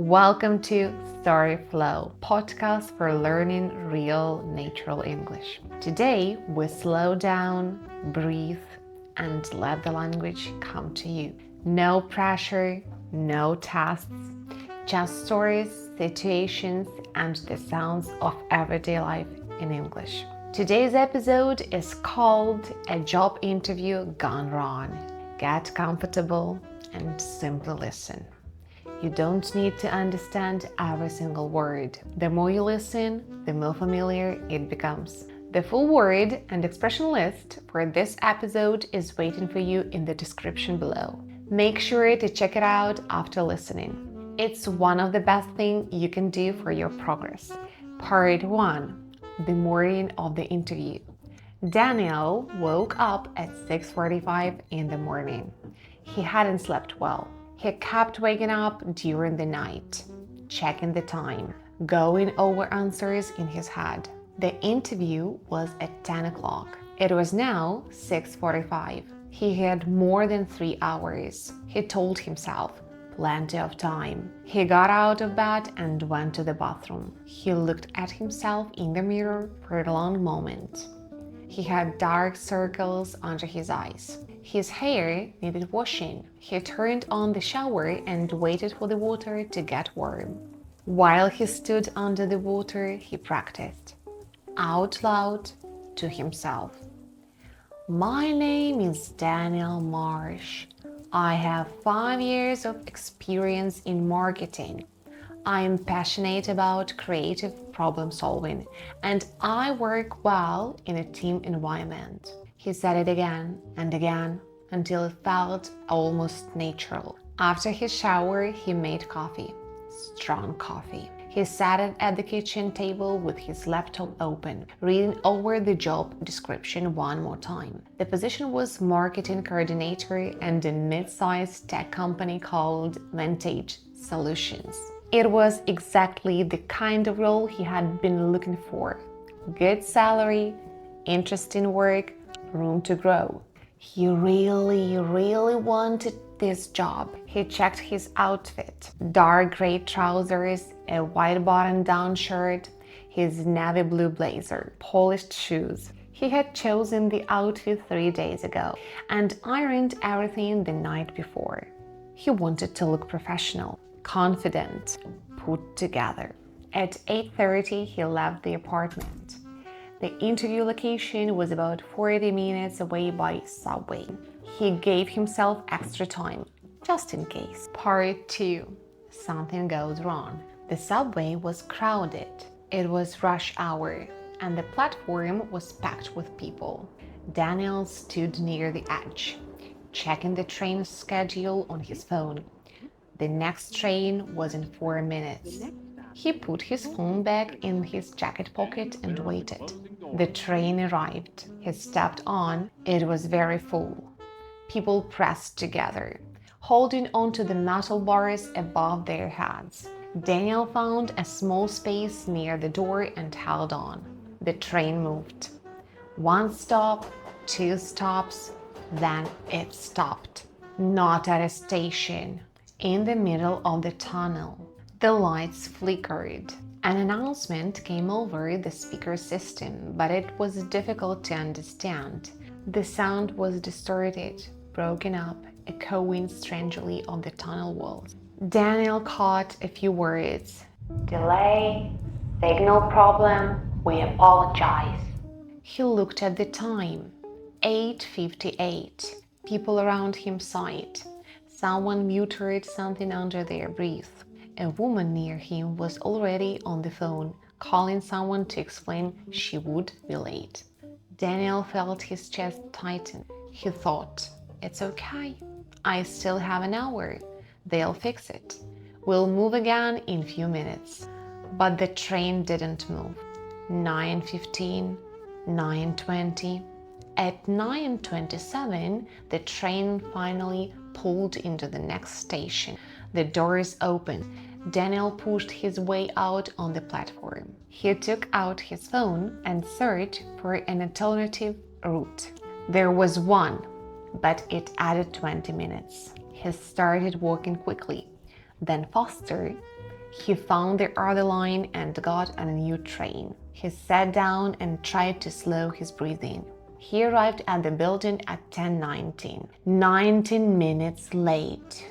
Welcome to Story Flow, podcast for learning real natural English. Today we slow down, breathe, and let the language come to you. No pressure, no tests, just stories, situations, and the sounds of everyday life in English. Today's episode is called A Job Interview Gone Wrong. Get comfortable and simply listen. You don't need to understand every single word. The more you listen, the more familiar it becomes. The full word and expression list for this episode is waiting for you in the description below. Make sure to check it out after listening. It's one of the best things you can do for your progress. Part 1. The morning of the interview. Daniel woke up at 6:45 in the morning. He hadn't slept well. He kept waking up during the night, checking the time, going over answers in his head. The interview was at 10 o'clock. It was now 6:45. He had more than 3 hours. He told himself, plenty of time. He got out of bed and went to the bathroom. He looked at himself in the mirror for a long moment. He had dark circles under his eyes. His hair needed washing. He turned on the shower and waited for the water to get warm. While he stood under the water, he practiced, out loud, to himself. My name is Daniel Marsh. I have 5 years of experience in marketing. I am passionate about creative problem solving, and I work well in a team environment. He said it again and again until it felt almost natural. After his shower, he made coffee, strong coffee. He sat at the kitchen table with his laptop open, reading over the job description one more time. The position was marketing coordinator in a mid-sized tech company called Vantage Solutions. It was exactly the kind of role he had been looking for. Good salary, interesting work, room to grow. He really wanted this job. He checked his outfit. Dark gray trousers, a white button-down shirt, his navy blue blazer, polished shoes. He had chosen the outfit 3 days ago and ironed everything the night before. He wanted to look professional, confident, put together. At 8:30, he left the apartment. The interview location was about 40 minutes away by subway. He gave himself extra time, just in case. Part 2. Something goes wrong. The subway was crowded. It was rush hour, and the platform was packed with people. Daniel stood near the edge, checking the train schedule on his phone. The next train was in 4 minutes. He put his phone back in his jacket pocket and waited. The train arrived. He stepped on. It was very full. People pressed together, holding onto the metal bars above their heads. Daniel found a small space near the door and held on. The train moved. 1 stop, 2 stops, then it stopped. Not at a station. In the middle of the tunnel. The lights flickered. An announcement came over the speaker system, but it was difficult to understand. The sound was distorted, broken up, echoing strangely on the tunnel walls. Daniel caught a few words. Delay, signal problem, we apologize. He looked at the time. 8:58. People around him sighed. Someone muttered something under their breath. A woman near him was already on the phone, calling someone to explain she would be late. Daniel felt his chest tighten. He thought, it's okay. I still have an hour. They'll fix it. We'll move again in few minutes. But the train didn't move. 9:15, 9:20. At 9:27, the train finally pulled into the next station. The doors opened. Daniel pushed his way out on the platform. He took out his phone and searched for an alternative route. There was one, but it added 20 minutes. He started walking quickly, then faster, He found the other line and got on a new train. He sat down and tried to slow his breathing. He arrived at the building at 10:19, 19 minutes late.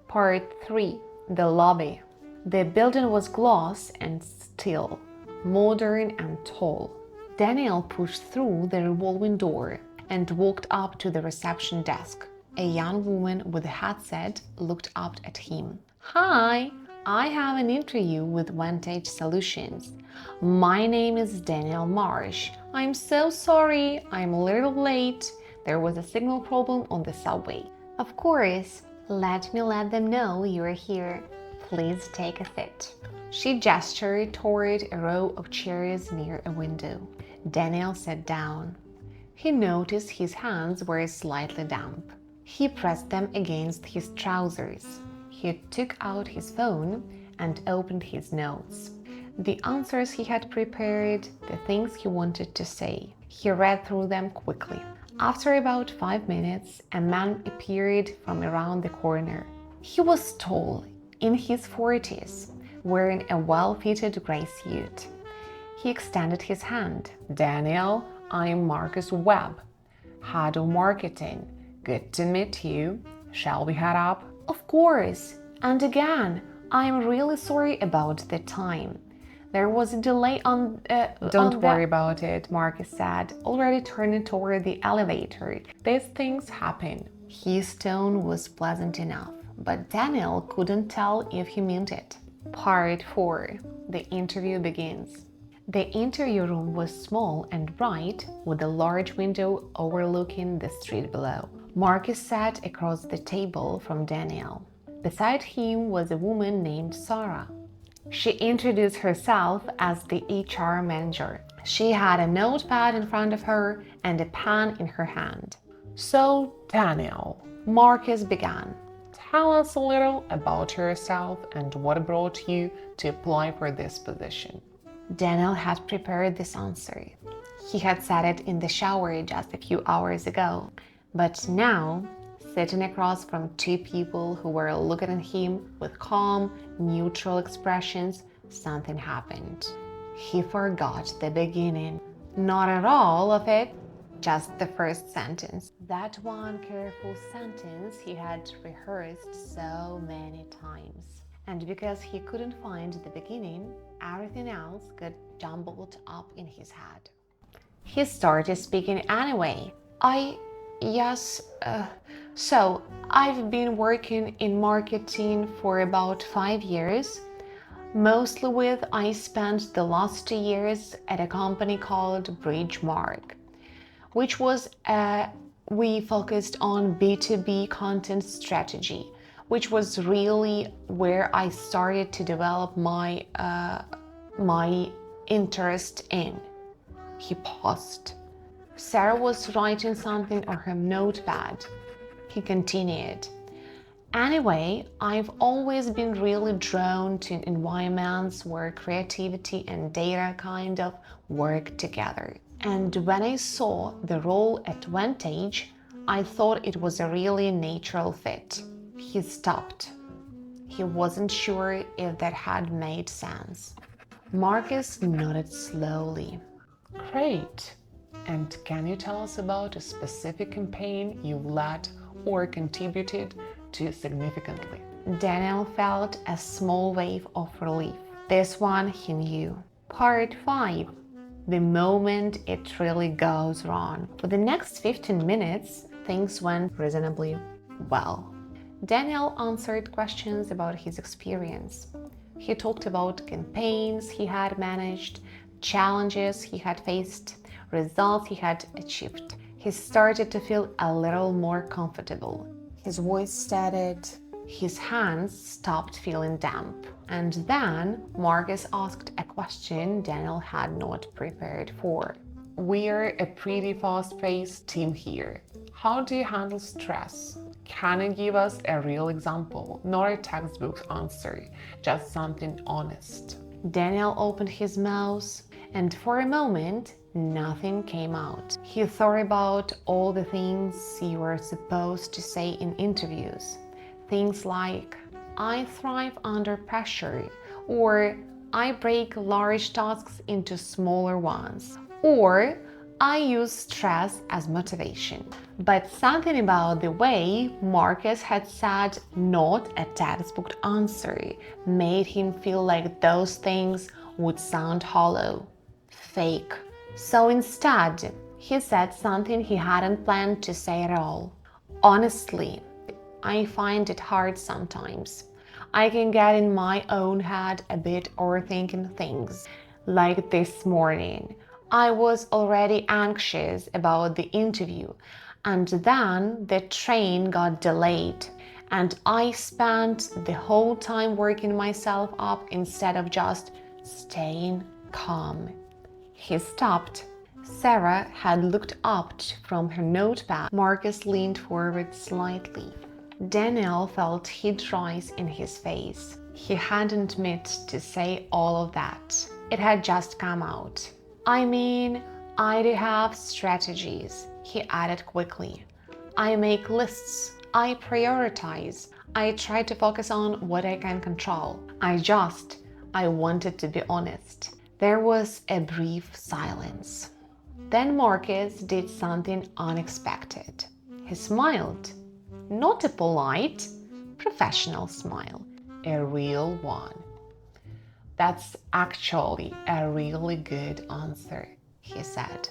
Part 3. The lobby. The building was glass and steel, modern and tall. Daniel pushed through the revolving door and walked up to the reception desk. A young woman with a headset looked up at him. "Hi, I have an interview with Vantage Solutions. My name is Daniel Marsh. I'm so sorry, I'm a little late. There was a signal problem on the subway." "Of course, let me let them know you're here. Please take a seat." She gestured toward a row of chairs near a window. Daniel sat down. He noticed his hands were slightly damp. He pressed them against his trousers. He took out his phone and opened his notes. The answers he had prepared, the things he wanted to say. He read through them quickly. After about 5 minutes, a man appeared from around the corner. He was tall, in his 40s, wearing a well-fitted gray suit. He extended his hand. "Daniel, I'm Marcus Webb, head of marketing. Good to meet you. Shall we head up?" "Of course. And again, I'm really sorry about the time. There was a delay on Don't worry about it," Marcus said, already turning toward the elevator. "These things happen." His tone was pleasant enough, but Daniel couldn't tell if he meant it. Part 4. The interview begins. The interview room was small and bright, with a large window overlooking the street below. Marcus sat across the table from Daniel. Beside him was a woman named Sarah. She introduced herself as the HR manager. She had a notepad in front of her and a pen in her hand. "So, Daniel," Marcus began, "tell us a little about yourself and what brought you to apply for this position." Daniel had prepared this answer. He had said it in the shower just a few hours ago. But now, sitting across from two people who were looking at him with calm, neutral expressions, something happened. He forgot the beginning. Not at all of it, just the first sentence. That one careful sentence he had rehearsed so many times. And because he couldn't find the beginning, everything else got jumbled up in his head. He started speaking anyway. So I've been working in marketing for about 5 years. Mostly I spent the last 2 years at a company called Bridgemark, which was we focused on B2B content strategy, which was really where I started to develop my interest in. He paused. Sarah was writing something on her notepad. He continued. "Anyway, I've always been really drawn to environments where creativity and data kind of work together. And when I saw the role at Vantage, I thought it was a really natural fit." He stopped. He wasn't sure if that had made sense. Marcus nodded slowly. "Great. And can you tell us about a specific campaign you've led or contributed to significantly?" Daniel felt a small wave of relief. This one he knew. Part 5. The moment it really goes wrong. For the next 15 minutes, things went reasonably well. Daniel answered questions about his experience. He talked about campaigns he had managed, challenges he had faced, results he had achieved. He started to feel a little more comfortable. His voice steadied. His hands stopped feeling damp. And then Marcus asked a question Daniel had not prepared for. "We're a pretty fast-paced team here. How do you handle stress? Can you give us a real example, not a textbook answer, just something honest?" Daniel opened his mouth, and for a moment, nothing came out. He thought about all the things you were supposed to say in interviews. Things like, I thrive under pressure, or I break large tasks into smaller ones, or I use stress as motivation. But something about the way Marcus had said not a textbook answer made him feel like those things would sound hollow, fake. So instead, he said something he hadn't planned to say at all. Honestly, I find it hard sometimes. I can get in my own head a bit overthinking things. Like this morning, I was already anxious about the interview, and then the train got delayed, and I spent the whole time working myself up instead of just staying calm. He stopped. Sarah had looked up from her notepad. Marcus leaned forward slightly. Daniel felt heat rise in his face. He hadn't meant to say all of that. It had just come out. I mean, I do have strategies, he added quickly. I make lists. I prioritize. I try to focus on what I can control. I wanted to be honest. There was a brief silence. Then Marcus did something unexpected. He smiled. Not a polite, professional smile, a real one. That's actually a really good answer, he said.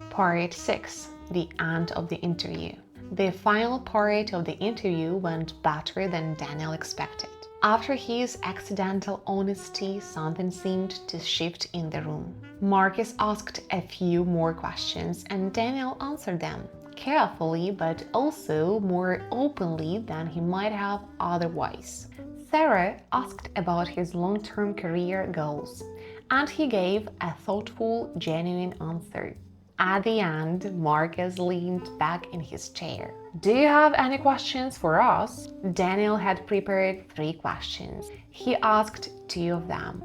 Part 6, the end of the interview. The final part of the interview went better than Daniel expected. After his accidental honesty, something seemed to shift in the room. Marcus asked a few more questions and Daniel answered them. Carefully, but also more openly than he might have otherwise. Sarah asked about his long-term career goals, and he gave a thoughtful, genuine answer. At the end, Marcus leaned back in his chair. Do you have any questions for us? Daniel had prepared 3 questions. He asked 2 of them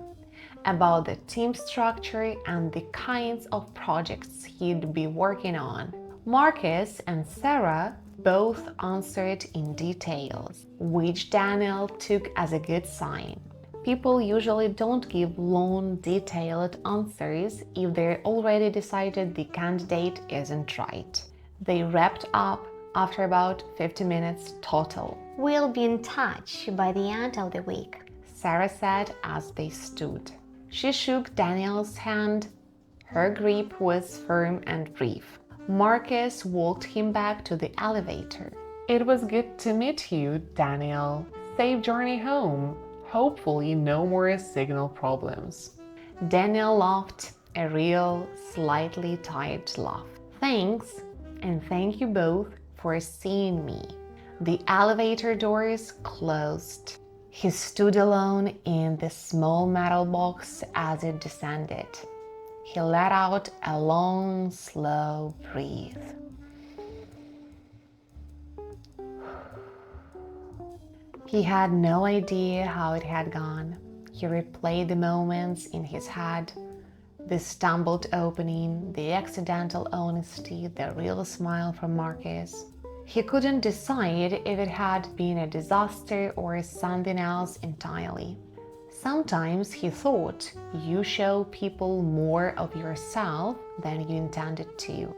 about the team structure and the kinds of projects he'd be working on. Marcus and Sarah both answered in details, which Daniel took as a good sign. People usually don't give long, detailed answers if they're already decided the candidate isn't right. They wrapped up after about 50 minutes total. We'll be in touch by the end of the week, Sarah said as they stood. She shook Daniel's hand. Her grip was firm and brief. Marcus walked him back to the elevator. It was good to meet you, Daniel. Safe journey home. Hopefully no more signal problems. Daniel laughed, a real, slightly tired laugh. Thanks, and thank you both for seeing me. The elevator doors closed. He stood alone in the small metal box as it descended. He let out a long, slow breath. He had no idea how it had gone. He replayed the moments in his head, the stumbled opening, the accidental honesty, the real smile from Marcus. He couldn't decide if it had been a disaster or something else entirely. Sometimes he thought you show people more of yourself than you intended to.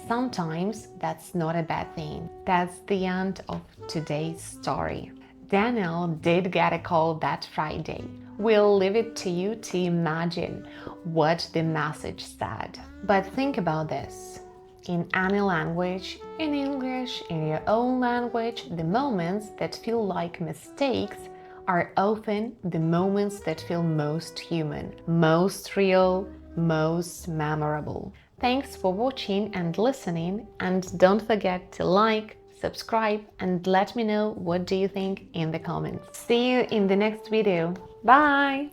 Sometimes that's not a bad thing. That's the end of today's story. Daniel did get a call that Friday. We'll leave it to you to imagine what the message said. But think about this. In any language, in English, in your own language, the moments that feel like mistakes are often the moments that feel most human, most real, most memorable. Thanks for watching and listening, and don't forget to like, subscribe, and let me know what do you think in the comments. See you in the next video. Bye!